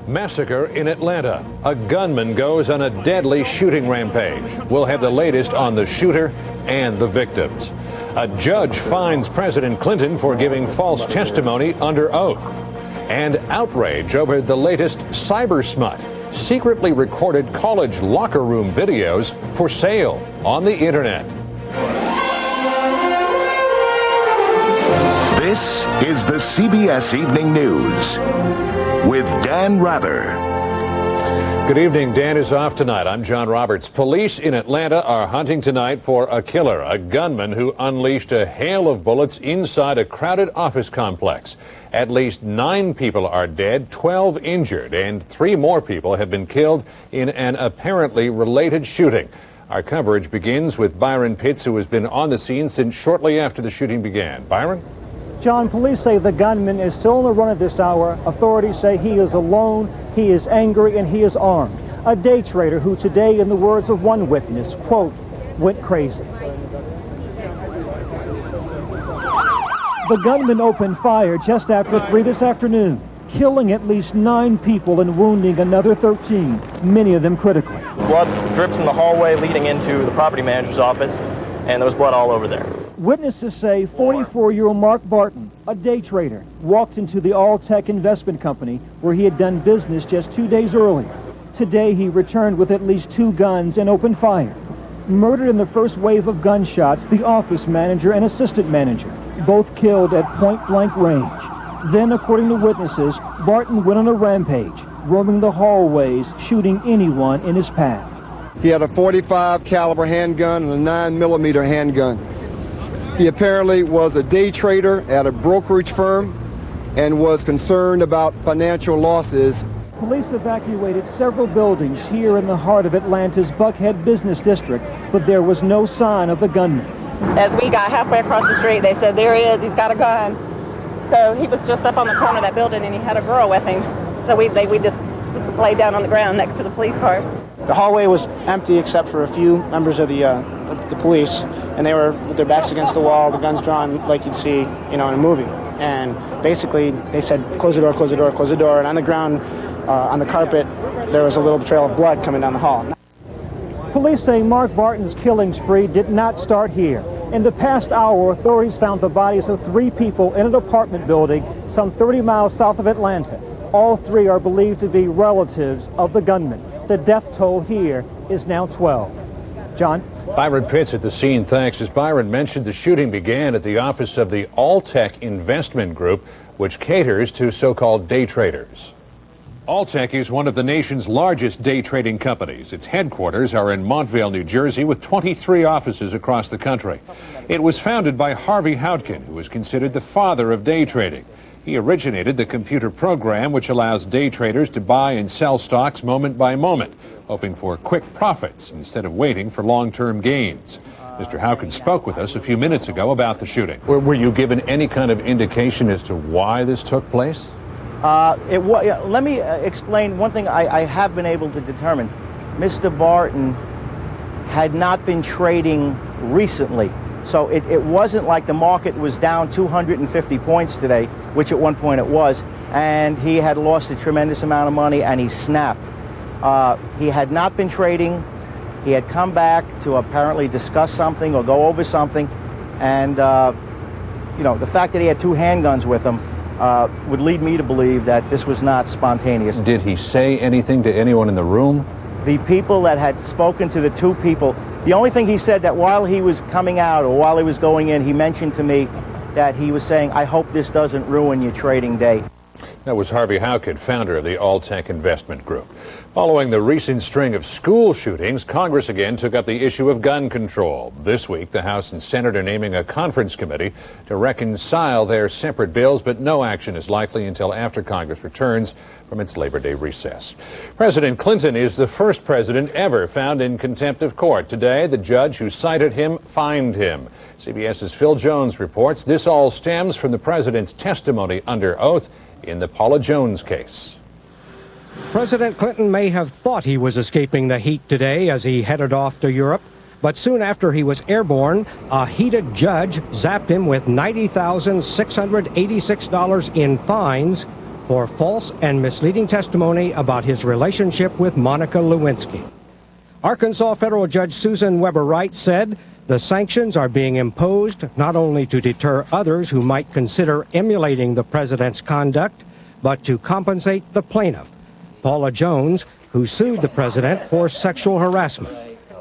Massacre in Atlanta. A gunman goes on a deadly shooting rampage. We'll have the latest on the shooter and the victims. A judge fines President Clinton for giving false testimony under oath. And outrage over the latest cyber smut. Secretly recorded college locker room videos for sale on the internet. This is the CBS Evening News with Dan Rather. Good evening. Dan is off tonight. I'm John Roberts. Police in Atlanta are hunting tonight for a killer, a gunman who unleashed a hail of bullets inside a crowded office complex. At least 9 people are dead, 12 injured, and 3 more people have been killed in an apparently related shooting. Our coverage begins with Byron Pitts, who has been on the scene since shortly after the shooting began. Byron? John, police say the gunman is still on the run at this hour. Authorities say he is alone, he is angry, and he is armed. A day trader who today, in the words of one witness, quote, went crazy. The gunman opened fire just after 3 this afternoon, killing at least 9 people and wounding another 13, many of them critically. Blood drips in the hallway leading into the property manager's office, and there was blood all over there. Witnesses say 44-year-old Mark Barton, a day trader, walked into the all-tech investment company where he had done business just 2 days earlier. Today he returned with at least 2 guns and opened fire. Murdered in the first wave of gunshots, the office manager and assistant manager, both killed at point-blank range. Then, according to witnesses, Barton went on a rampage, roaming the hallways, shooting anyone in his path. He had a .45 caliber handgun and a 9mm handgun. He apparently was a day trader at a brokerage firm and was concerned about financial losses. Police evacuated several buildings here in the heart of Atlanta's Buckhead business district, but there was no sign of the gunman. As we got halfway across the street, they said, there he is, he's got a gun. So he was just up on the corner of that building and he had a girl with him. So we just laid down on the ground next to the police cars. The hallway was empty except for a few members of the police, and they were with their backs against the wall, the guns drawn like you'd see, in a movie. And basically, they said, close the door, close the door, close the door. And on the ground, on the carpet, there was a little trail of blood coming down the hall. Police say Mark Barton's killing spree did not start here. In the past hour, authorities found the bodies of 3 people in an apartment building some 30 miles south of Atlanta. All 3 are believed to be relatives of the gunman. The death toll here is now 12. John? Byron Pitts at the scene, thanks. As Byron mentioned, the shooting began at the office of the All-Tech Investment Group, which caters to so-called day traders. All-Tech is one of the nation's largest day trading companies. Its headquarters are in Montvale, New Jersey, with 23 offices across the country. It was founded by Harvey Houtkin, who is considered the father of day trading. He originated the computer program which allows day traders to buy and sell stocks moment by moment, hoping for quick profits instead of waiting for long-term gains. Mr. Houtkin spoke with us a few minutes ago about the shooting. Were you given any kind of indication as to why this took place? Let me explain one thing I have been able to determine. Mr. Barton had not been trading recently. So it wasn't like the market was down 250 points today, which at one point it was, and he had lost a tremendous amount of money and he snapped. He had not been trading. He had come back to apparently discuss something or go over something, and the fact that he had 2 handguns with him would lead me to believe that this was not spontaneous. Did he say anything to anyone in the room? The people that had spoken to the 2 people, the only thing he said that while he was coming out or while he was going in, he mentioned to me that he was saying, I hope this doesn't ruin your trading day. That was Harvey Houtkin, founder of the All-Tech Investment Group. Following the recent string of school shootings, Congress again took up the issue of gun control. This week, the House and Senate are naming a conference committee to reconcile their separate bills, but no action is likely until after Congress returns from its Labor Day recess. President Clinton is the first president ever found in contempt of court. Today, the judge who cited him fined him. CBS's Phil Jones reports this all stems from the president's testimony under oath in the Paula Jones case. President Clinton may have thought he was escaping the heat today as he headed off to Europe, but soon after he was airborne, a heated judge zapped him with $90,686 in fines for false and misleading testimony about his relationship with Monica Lewinsky. Arkansas federal judge Susan Weber Wright said the sanctions are being imposed not only to deter others who might consider emulating the president's conduct, but to compensate the plaintiff, Paula Jones, who sued the president for sexual harassment.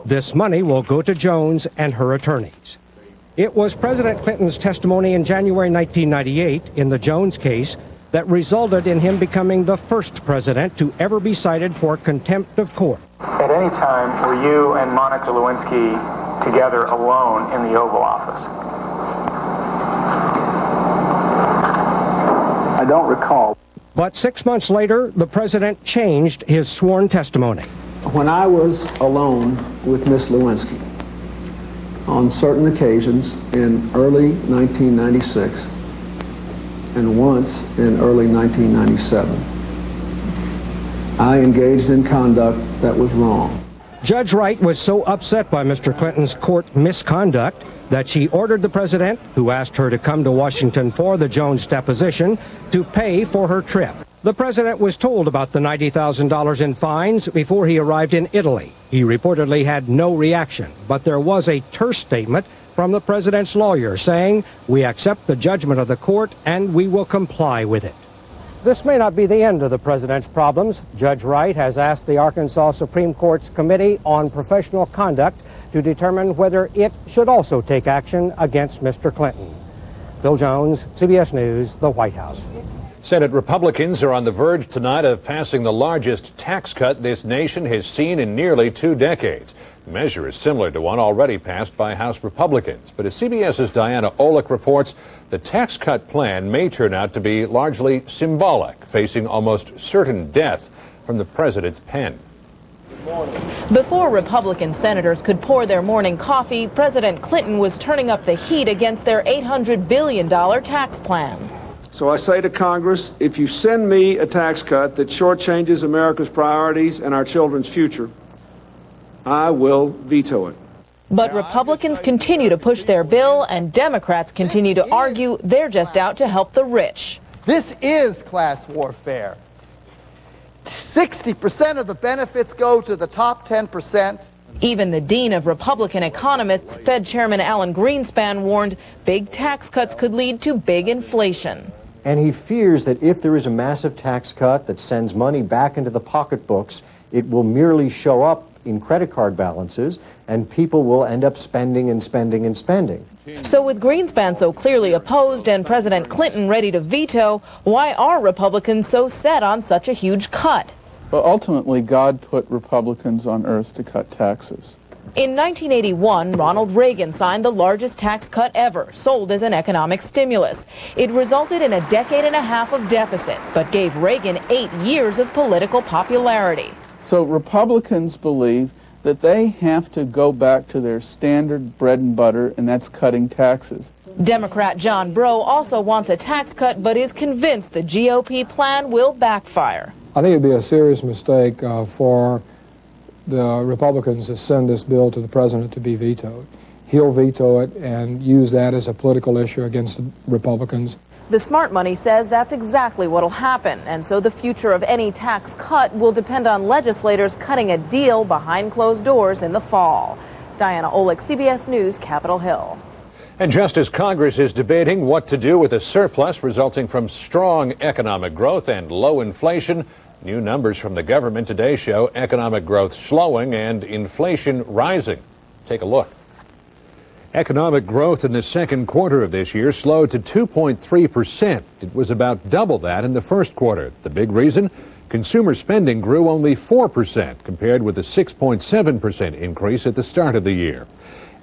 This money will go to Jones and her attorneys. It was President Clinton's testimony in January 1998 in the Jones case that resulted in him becoming the first president to ever be cited for contempt of court. At any time, were you and Monica Lewinsky together alone in the Oval Office? I don't recall. But 6 months later, the president changed his sworn testimony. When I was alone with Miss Lewinsky on certain occasions in early 1996 and once in early 1997, I engaged in conduct that was wrong. Judge Wright was so upset by Mr. Clinton's court misconduct that she ordered the president, who asked her to come to Washington for the Jones deposition, to pay for her trip. The president was told about the $90,000 in fines before he arrived in Italy. He reportedly had no reaction, but there was a terse statement from the president's lawyer saying, "We accept the judgment of the court and we will comply with it." This may not be the end of the president's problems. Judge Wright has asked the Arkansas Supreme Court's Committee on Professional Conduct to determine whether it should also take action against Mr. Clinton. Phil Jones, CBS News, the White House. Senate Republicans are on the verge tonight of passing the largest tax cut this nation has seen in nearly 2 decades. The measure is similar to one already passed by House Republicans. But as CBS's Diana Olick reports, the tax cut plan may turn out to be largely symbolic, facing almost certain death from the president's pen. Before Republican senators could pour their morning coffee, President Clinton was turning up the heat against their $800 billion tax plan. So I say to Congress, if you send me a tax cut that shortchanges America's priorities and our children's future, I will veto it. But Republicans continue to push their bill, and Democrats continue to argue they're just out to help the rich. This is class warfare. 60% of the benefits go to the top 10%. Even the dean of Republican economists, Fed Chairman Alan Greenspan, warned big tax cuts could lead to big inflation. And he fears that if there is a massive tax cut that sends money back into the pocketbooks, it will merely show up in credit card balances, and people will end up spending and spending and spending. So with Greenspan so clearly opposed and President Clinton ready to veto, why are Republicans so set on such a huge cut? Well, ultimately, God put Republicans on earth to cut taxes. In 1981, Ronald Reagan signed the largest tax cut ever, sold as an economic stimulus. It resulted in a decade and a half of deficit, but gave Reagan 8 years of political popularity. So Republicans believe that they have to go back to their standard bread and butter, and that's cutting taxes. Democrat John Breaux also wants a tax cut, but is convinced the GOP plan will backfire. I think it would be a serious mistake for the Republicans to send this bill to the president to be vetoed. He'll veto it and use that as a political issue against the Republicans. The smart money says that's exactly what'll happen, and so the future of any tax cut will depend on legislators cutting a deal behind closed doors in the fall. Diana Olick, CBS News, Capitol Hill. And just as Congress is debating what to do with a surplus resulting from strong economic growth and low inflation, new numbers from the government today show economic growth slowing and inflation rising. Take a look. Economic growth in the second quarter of this year slowed to 2.3%. It was about double that in the first quarter. The big reason? Consumer spending grew only 4% compared with the 6.7% increase at the start of the year.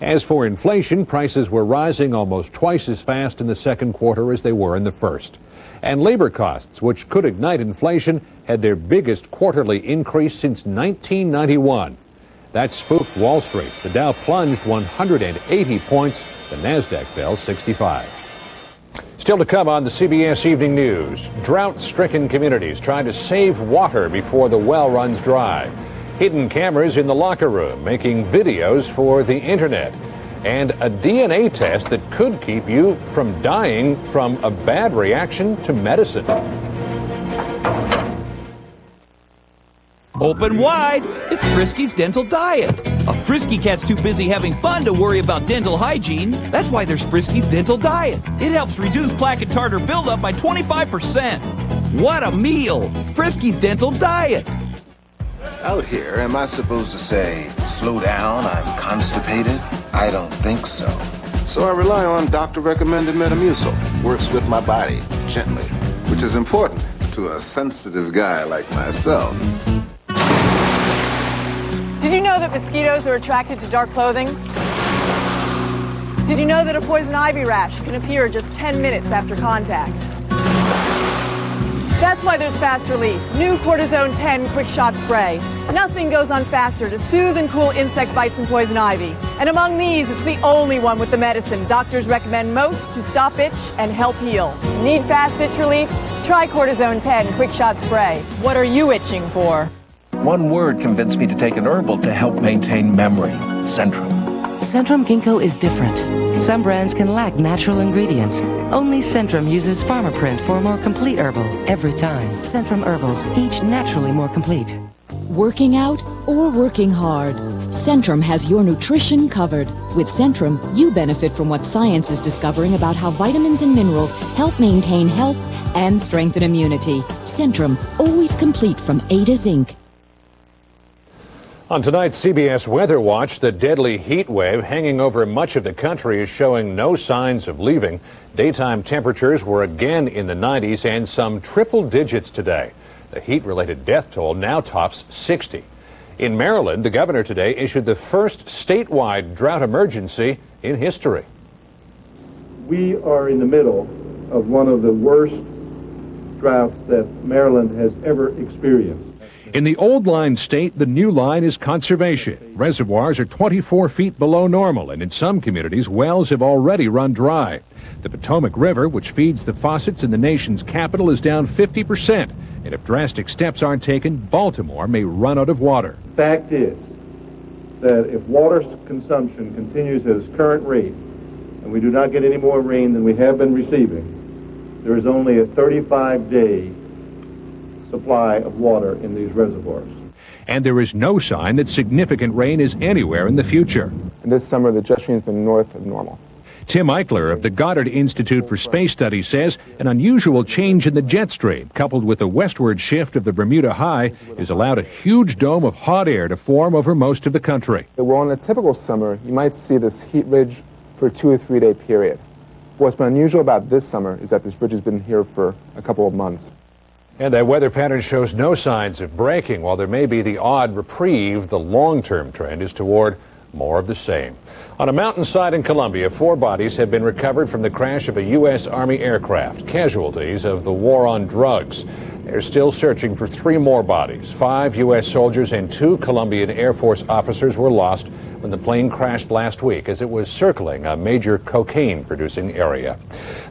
As for inflation, prices were rising almost twice as fast in the second quarter as they were in the first. And labor costs, which could ignite inflation, had their biggest quarterly increase since 1991. That spooked Wall Street. The Dow plunged 180 points. The Nasdaq fell 65. Still to come on the CBS Evening News. Drought-stricken communities trying to save water before the well runs dry. Hidden cameras in the locker room making videos for the internet. And a DNA test that could keep you from dying from a bad reaction to medicine. Open wide, it's Frisky's Dental Diet. A Frisky cat's too busy having fun to worry about dental hygiene. That's why there's Frisky's Dental Diet. It helps reduce plaque and tartar buildup by 25%. What a meal! Frisky's Dental Diet. Out here, am I supposed to say, slow down, I'm constipated? I don't think so. So I rely on doctor-recommended Metamucil. Works with my body, gently, which is important to a sensitive guy like myself. Did you know that mosquitoes are attracted to dark clothing? Did you know that a poison ivy rash can appear just 10 minutes after contact? That's why there's Fast Relief, new Cortisone 10 Quick Shot Spray. Nothing goes on faster to soothe and cool insect bites and poison ivy. And among these, it's the only one with the medicine doctors recommend most to stop itch and help heal. Need fast itch relief? Try Cortisone 10 Quick Shot Spray. What are you itching for? One word convinced me to take an herbal to help maintain memory. Centrum. Centrum Ginkgo is different. Some brands can lack natural ingredients. Only Centrum uses Pharmaprint for a more complete herbal every time. Centrum Herbals, each naturally more complete. Working out or working hard, Centrum has your nutrition covered. With Centrum, you benefit from what science is discovering about how vitamins and minerals help maintain health and strengthen immunity. Centrum, always complete from A to Zinc. On tonight's CBS Weather Watch, the deadly heat wave hanging over much of the country is showing no signs of leaving. Daytime temperatures were again in the 90s and some triple digits today. The heat-related death toll now tops 60. In Maryland, the governor today issued the first statewide drought emergency in history. We are in the middle of one of the worst droughts that Maryland has ever experienced. In the old line state, the new line is conservation. Reservoirs are 24 feet below normal, and in some communities, wells have already run dry. The Potomac River, which feeds the faucets in the nation's capital, is down 50%. And if drastic steps aren't taken, Baltimore may run out of water. Fact is that if water consumption continues at its current rate, and we do not get any more rain than we have been receiving, there is only a 35-day supply of water in these reservoirs. And there is no sign that significant rain is anywhere in the future. This summer, the jet stream has been north of normal. Tim Eichler of the Goddard Institute for Space Studies says an unusual change in the jet stream, coupled with a westward shift of the Bermuda High, has allowed a huge dome of hot air to form over most of the country. Well, on a typical summer, you might see this heat ridge for a 2 or 3 day period. What's been unusual about this summer is that this ridge has been here for a couple of months. And that weather pattern shows no signs of breaking. While there may be the odd reprieve, the long-term trend is toward more of the same. On a mountainside in Colombia, 4 bodies have been recovered from the crash of a U.S. Army aircraft, casualties of the war on drugs. They're still searching for 3 more bodies. 5 U.S. soldiers and 2 Colombian Air Force officers were lost when the plane crashed last week as it was circling a major cocaine-producing area.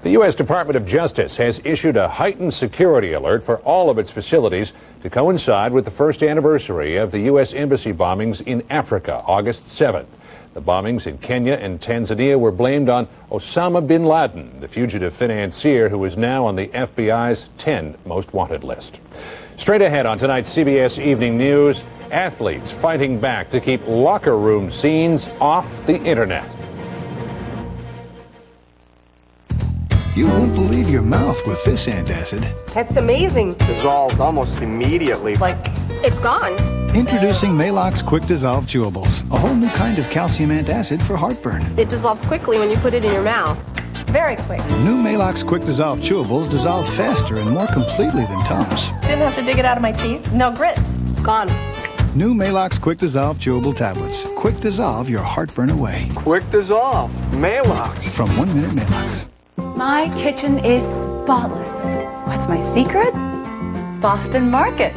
The U.S. Department of Justice has issued a heightened security alert for all of its facilities to coincide with the first anniversary of the U.S. Embassy bombings in Africa, August 7th. The bombings in Kenya and Tanzania were blamed on Osama bin Laden, the fugitive financier who is now on the FBI's 10 most wanted list. Straight ahead on tonight's CBS Evening News, athletes fighting back to keep locker room scenes off the internet. You won't believe your mouth with this antacid. That's amazing. Dissolved almost immediately. Like, it's gone. Introducing Maalox Quick Dissolve Chewables, a whole new kind of calcium antacid for heartburn. It dissolves quickly when you put it in your mouth. Very quick. New Maalox Quick Dissolve Chewables dissolve faster and more completely than Tums. Didn't have to dig it out of my teeth. No grit. It's gone. New Maalox Quick Dissolve Chewable Tablets. Quick dissolve your heartburn away. Quick dissolve. Maalox. From 1 Minute Maalox. My kitchen is spotless. What's my secret? Boston Market.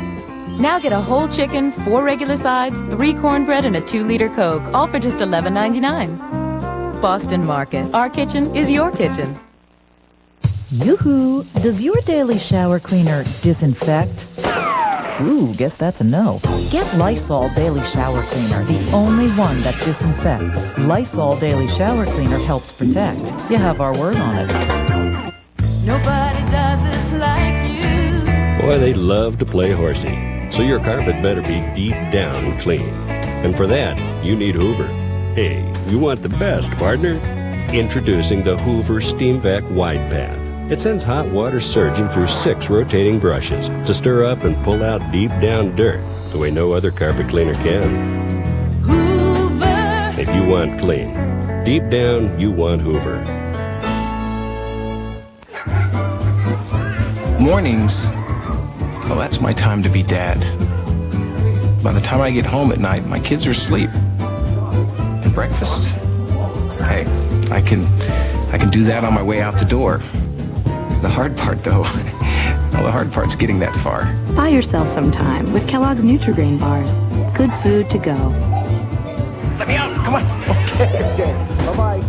Now get a whole chicken, 4 regular sides, 3 cornbread, and a 2-liter Coke, all for just $11.99. Boston Market. Our kitchen is your kitchen. Yoo-hoo! Does your daily shower cleaner disinfect? Ooh, guess that's a no. Get Lysol Daily Shower Cleaner, the only one that disinfects. Lysol Daily Shower Cleaner helps protect. You have our word on it. Nobody does it like you. Boy, they love to play horsey. So your carpet better be deep down clean. And for that, you need Hoover. Hey, you want the best, partner? Introducing the Hoover Steam Vac Wide Path. It sends hot water surging through 6 rotating brushes to stir up and pull out deep down dirt the way no other carpet cleaner can. Hoover! If you want clean, deep down you want Hoover. Mornings, well, that's my time to be dad. By the time I get home at night, my kids are asleep. And breakfast? Hey, I can do that on my way out the door. The hard part, though, well, the hard part's getting that far. Buy yourself some time with Kellogg's Nutri-Grain bars. Good food to go. Let me out, come on. Okay, bye-bye.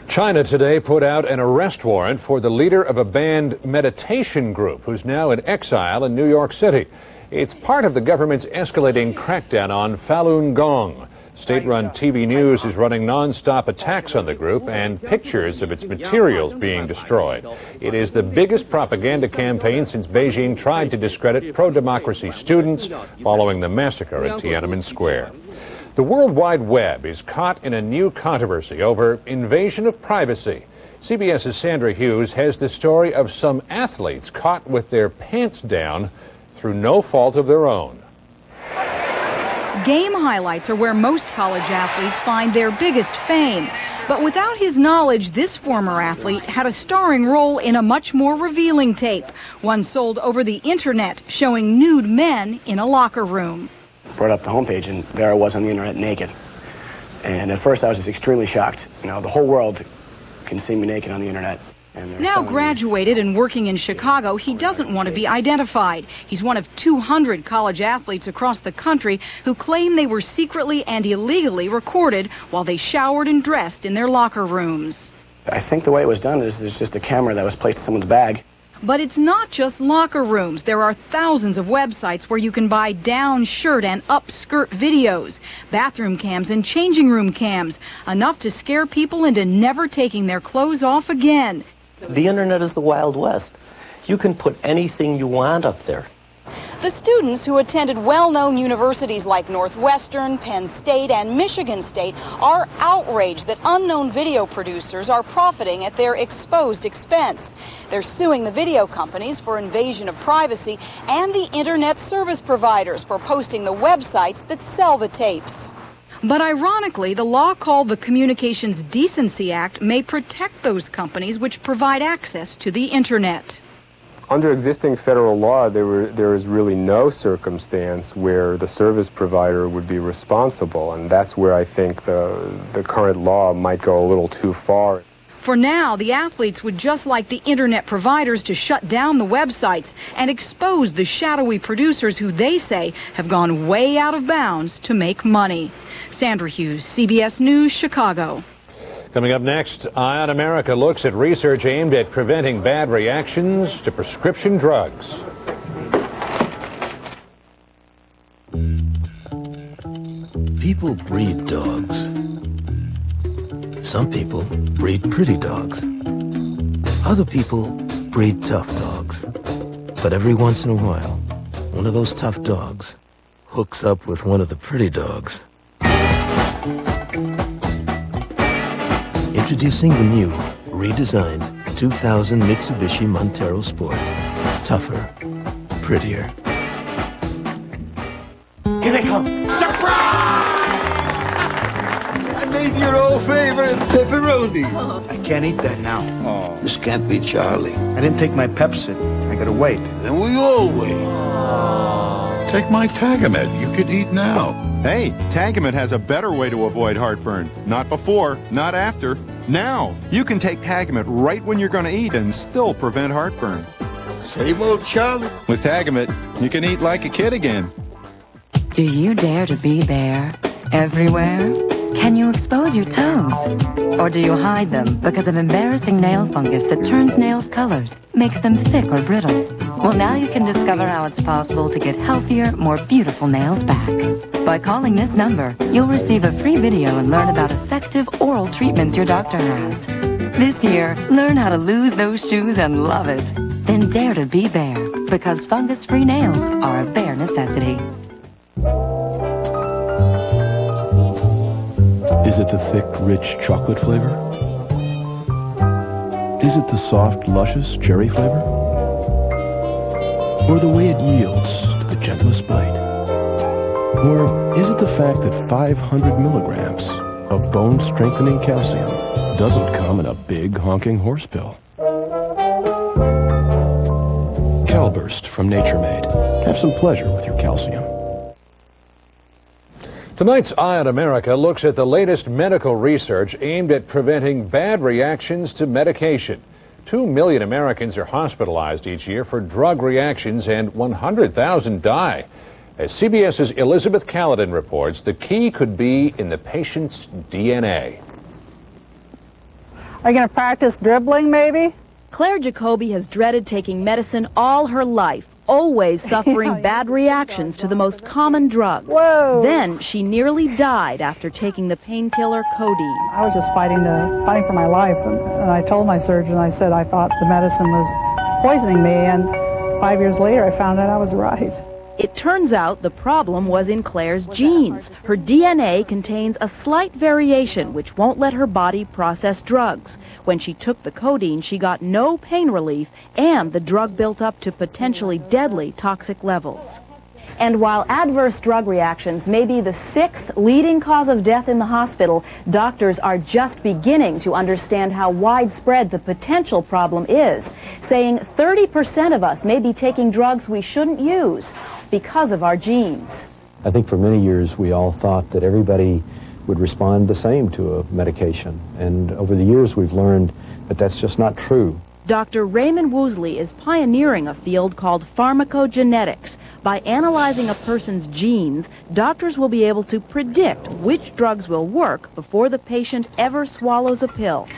China today put out an arrest warrant for the leader of a banned meditation group who's now in exile in New York City. It's part of the government's escalating crackdown on Falun Gong. State-run TV News is running non-stop attacks on the group and pictures of its materials being destroyed. It is the biggest propaganda campaign since Beijing tried to discredit pro-democracy students following the massacre at Tiananmen Square. The World Wide Web is caught in a new controversy over invasion of privacy. CBS's Sandra Hughes has the story of some athletes caught with their pants down through no fault of their own. Game highlights are where most college athletes find their biggest fame. But without his knowledge, this former athlete had a starring role in a much more revealing tape, one sold over the internet showing nude men in a locker room. Brought up the homepage, and there I was on the internet naked. And at first I was just extremely shocked. You know, the whole world can see me naked on the internet. Now graduated and working in Chicago, he doesn't want to be identified. He's one of 200 college athletes across the country who claim they were secretly and illegally recorded while they showered and dressed in their locker rooms. I think the way it was done is there's just a camera that was placed in someone's bag. But it's not just locker rooms. There are thousands of websites where you can buy down shirt and up skirt videos, bathroom cams and changing room cams, enough to scare people into never taking their clothes off again. The internet is the Wild West. You can put anything you want up there. The students who attended well-known universities like Northwestern, Penn State, and Michigan State are outraged that unknown video producers are profiting at their exposed expense. They're suing the video companies for invasion of privacy and the internet service providers for posting the websites that sell the tapes. But ironically, the law called the Communications Decency Act may protect those companies which provide access to the internet. Under existing federal law, there is really no circumstance where the service provider would be responsible, and that's where I think the current law might go a little too far. For now, the athletes would just like the internet providers to shut down the websites and expose the shadowy producers who they say have gone way out of bounds to make money. Sandra Hughes, CBS News, Chicago. Coming up next, Eye on America looks at research aimed at preventing bad reactions to prescription drugs. People breed dogs. Some people breed pretty dogs. Other people breed tough dogs. But every once in a while, one of those tough dogs hooks up with one of the pretty dogs. Introducing the new, redesigned 2000 Mitsubishi Montero Sport. Tougher, prettier. Here they come! Surprise! I made your old favorite pepperoni. I can't eat that now. Oh. This can't be Charlie. I didn't take my Pepsid. I gotta wait. Then we all wait. Take my Tagamet. You could eat now. Hey, Tagamet has a better way to avoid heartburn. Not before, not after, now. You can take Tagamet right when you're going to eat and still prevent heartburn. Same old Charlie. With Tagamet, you can eat like a kid again. Do you dare to be there? Everywhere? Can you expose your toes? Or do you hide them because of embarrassing nail fungus that turns nails' colors, makes them thick or brittle? Well, now you can discover how it's possible to get healthier, more beautiful nails back. By calling this number, you'll receive a free video and learn about effective oral treatments your doctor has. This year, learn how to lose those shoes and love it. Then dare to be bare, because fungus-free nails are a bare necessity. Is it the thick, rich chocolate flavor? Is it the soft, luscious cherry flavor? Or the way it yields to the gentlest bite? Or is it the fact that 500 milligrams of bone-strengthening calcium doesn't come in a big, honking horse pill? Calburst from Nature Made. Have some pleasure with your calcium. Tonight's Eye on America looks at the latest medical research aimed at preventing bad reactions to medication. 2 million Americans are hospitalized each year for drug reactions and 100,000 die. As CBS's Elizabeth Caledon reports, the key could be in the patient's DNA. Are you going to practice dribbling, maybe? Claire Jacoby has dreaded taking medicine all her life, always suffering bad reactions to the most common drugs. Whoa. Then she nearly died after taking the painkiller codeine. I was just fighting for my life, and I told my surgeon, I said I thought the medicine was poisoning me, and 5 years later I found out I was right. It turns out the problem was in Claire's genes. Her DNA contains a slight variation which won't let her body process drugs. When she took the codeine, she got no pain relief, and the drug built up to potentially deadly toxic levels. And while adverse drug reactions may be the 6th leading cause of death in the hospital, doctors are just beginning to understand how widespread the potential problem is, saying 30% of us may be taking drugs we shouldn't use because of our genes. I think for many years we all thought that everybody would respond the same to a medication, and over the years we've learned that that's just not true. Dr. Raymond Woosley is pioneering a field called pharmacogenetics. By analyzing a person's genes, doctors will be able to predict which drugs will work before the patient ever swallows a pill.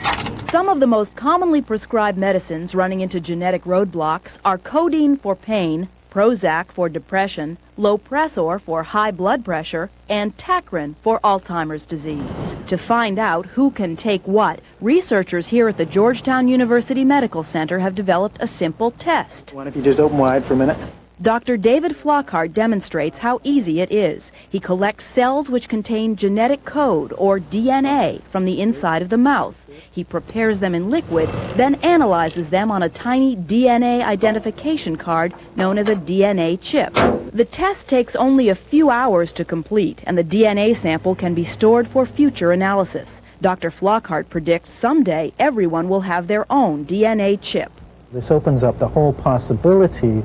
Some of the most commonly prescribed medicines running into genetic roadblocks are codeine for pain, Prozac for depression, Lopressor for high blood pressure, and Tacrin for Alzheimer's disease. To find out who can take what, researchers here at the Georgetown University Medical Center have developed a simple test. Why don't you just open wide for a minute? Dr. David Flockhart demonstrates how easy it is. He collects cells which contain genetic code, or DNA, from the inside of the mouth. He prepares them in liquid, then analyzes them on a tiny DNA identification card known as a DNA chip. The test takes only a few hours to complete, and the DNA sample can be stored for future analysis. Dr. Flockhart predicts someday everyone will have their own DNA chip. This opens up the whole possibility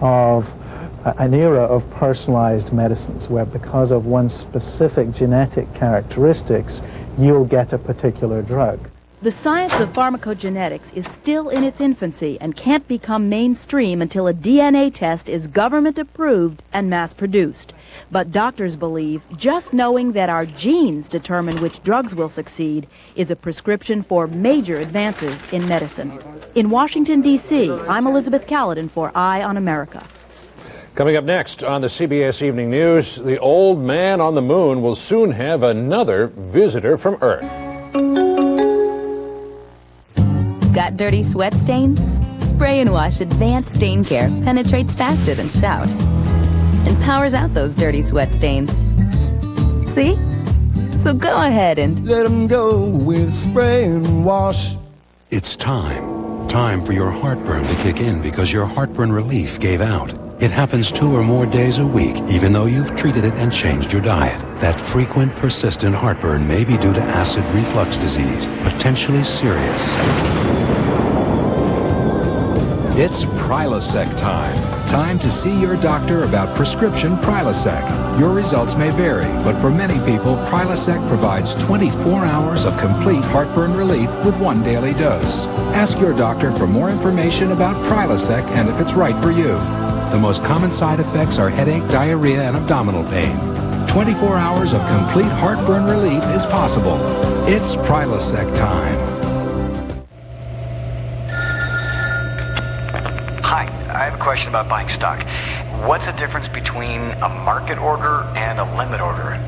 of an era of personalized medicines where because of one's specific genetic characteristics, you'll get a particular drug. The science of pharmacogenetics is still in its infancy and can't become mainstream until a DNA test is government approved and mass produced. But doctors believe just knowing that our genes determine which drugs will succeed is a prescription for major advances in medicine. In Washington, D.C., I'm Elizabeth Caledon for Eye on America. Coming up next on the CBS Evening News, the old man on the moon will soon have another visitor from Earth. Got dirty sweat stains? Spray and Wash Advanced Stain Care penetrates faster than Shout and powers out those dirty sweat stains. See? So go ahead and let them go with Spray and Wash. It's time for your heartburn to kick in because your heartburn relief gave out. It happens 2 or more days a week, even though you've treated it and changed your diet. That frequent, persistent heartburn may be due to acid reflux disease, potentially serious. It's Prilosec time. Time to see your doctor about prescription Prilosec. Your results may vary, but for many people, Prilosec provides 24 hours of complete heartburn relief with 1 daily dose. Ask your doctor for more information about Prilosec and if it's right for you. The most common side effects are headache, diarrhea, and abdominal pain. 24 hours of complete heartburn relief is possible. It's Prilosec time. Hi, I have a question about buying stock. What's the difference between a market order and a limit order?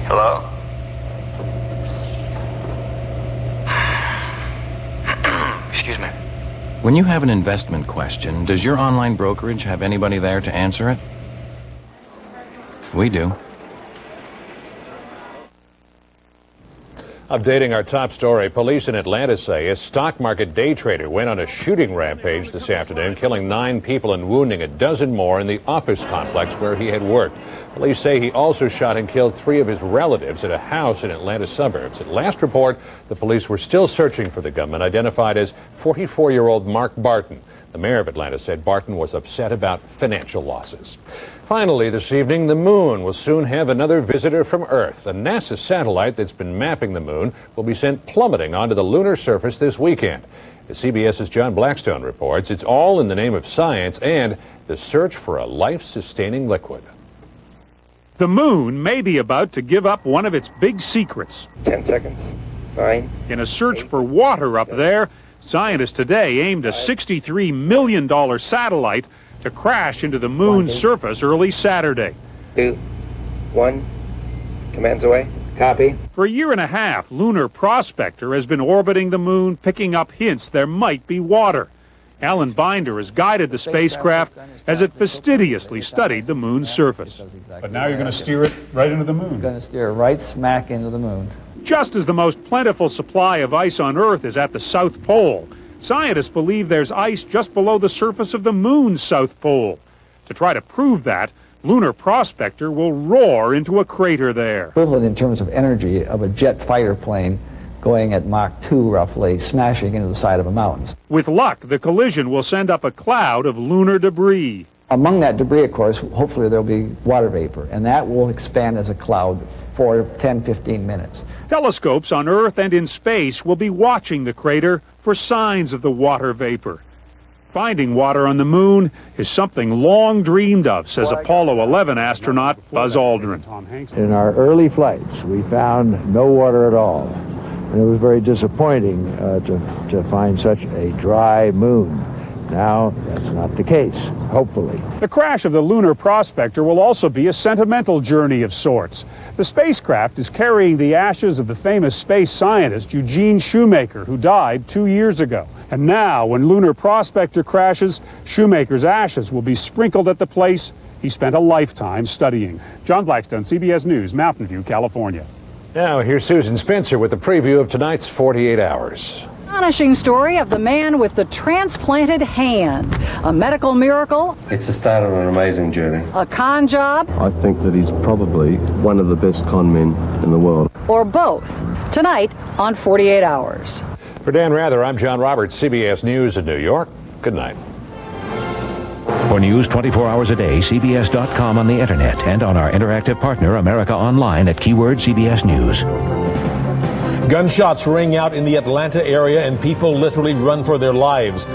Hello? Excuse me. When you have an investment question, does your online brokerage have anybody there to answer it? We do. Updating our top story, police in Atlanta say a stock market day trader went on a shooting rampage this afternoon, killing 9 people and wounding a dozen more in the office complex where he had worked. Police say he also shot and killed 3 of his relatives at a house in Atlanta suburbs. At last report, the police were still searching for the gunman, identified as 44-year-old Mark Barton. The mayor of Atlanta said Barton was upset about financial losses. Finally, this evening, the moon will soon have another visitor from Earth. A NASA satellite that's been mapping the moon will be sent plummeting onto the lunar surface this weekend. As CBS's John Blackstone reports, it's all in the name of science and the search for a life-sustaining liquid. The moon may be about to give up one of its big secrets. 10 seconds. 9. In a search for water up there, scientists today aimed a $63 million satellite to crash into the moon's surface early Saturday. 2, 1. Commands away. Copy. For a year and a half, Lunar Prospector has been orbiting the moon, picking up hints there might be water. Alan Binder has guided the spacecraft as it fastidiously studied the moon's surface. But now you're going to steer it right into the moon. Going to steer right smack into the moon. Just as the most plentiful supply of ice on Earth is at the South Pole, scientists believe there's ice just below the surface of the moon's South Pole. To try to prove that, Lunar Prospector will roar into a crater there. Equivalent in terms of energy of a jet fighter plane going at Mach 2 roughly, smashing into the side of a mountain. With luck, the collision will send up a cloud of lunar debris. Among that debris, of course, hopefully there'll be water vapor, and that will expand as a cloud for 10-15 minutes. Telescopes on Earth and in space will be watching the crater for signs of the water vapor. Finding water on the moon is something long dreamed of, says Apollo 11 astronaut Buzz Aldrin. In our early flights, we found no water at all. And it was very disappointing to find such a dry moon. Now, that's not the case, hopefully. The crash of the Lunar Prospector will also be a sentimental journey of sorts. The spacecraft is carrying the ashes of the famous space scientist Eugene Shoemaker, who died 2 years ago. And now, when Lunar Prospector crashes, Shoemaker's ashes will be sprinkled at the place he spent a lifetime studying. John Blackstone, CBS News, Mountain View, California. Now, here's Susan Spencer with a preview of tonight's 48 Hours. Astonishing story of the man with the transplanted hand. A medical miracle? It's the start of an amazing journey. A con job? I think that he's probably one of the best con men in the world. Or both. Tonight on 48 Hours. For Dan Rather, I'm John Roberts, CBS News in New York. Good night. For news 24 hours a day, CBS.com on the internet and on our interactive partner, America Online at keyword CBS News. Gunshots ring out in the Atlanta area and people literally run for their lives.